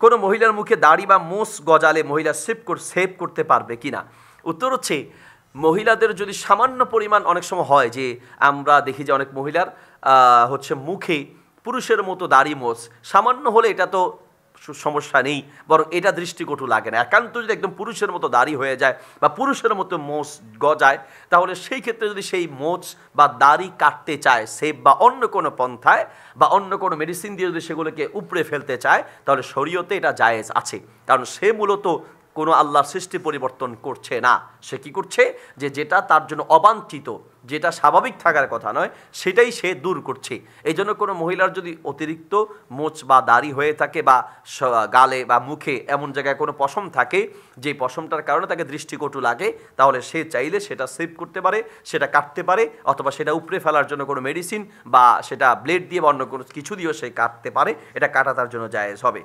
কোনো মহিলার মুখে দাড়ি বা মোষ গজালে মহিলা সেভ করতে পারবে কিনা? উত্তর হচ্ছে, মহিলাদের যদি সামান্য পরিমাণ, অনেক সময় হয় যে আমরা দেখি যে অনেক মহিলার হচ্ছে মুখে পুরুষের মতো দাড়ি মোষ, সামান্য হলে এটা তো সমস্যা নেই, বরং এটা দৃষ্টিকটু লাগে না। একান্ত যদি একদম পুরুষের মতো দাড়ি হয়ে যায় বা পুরুষের মতো মোষ গজায়, তাহলে সেই ক্ষেত্রে যদি সেই মোষ বা দাড়ি কাটতে চায় সেভ বা অন্য কোনো পন্থায় বা অন্য কোনো মেডিসিন দিয়ে যদি সেগুলোকে উপড়ে ফেলতে চায়, তাহলে শরীয়তে এটা জায়েজ আছে। কারণ সে মূলত কোনো আল্লাহর সৃষ্টি পরিবর্তন করছে না। সে কি করছে, যে যেটা তার জন্য অবাঞ্ছিত, যেটা স্বাভাবিক থাকার কথা নয়, সেটাই সে দূর করছে। এই জন্য কোনো মহিলার যদি অতিরিক্ত মোচ বা দাড়ি হয়ে থাকে বা গালে বা মুখে এমন জায়গায় কোনো পশম থাকে যে পশমটার কারণে তাকে দৃষ্টিকটু লাগে, তাহলে সে চাইলে সেটা সেভ করতে পারে, সেটা কাটতে পারে, অথবা সেটা উপড়ে ফেলার জন্য কোনো মেডিসিন বা সেটা ব্লেড দিয়ে বা অন্য কোনো কিছু দিয়েও সে কাটতে পারে। এটা কাটা তার জন্য জায়েজ হবে।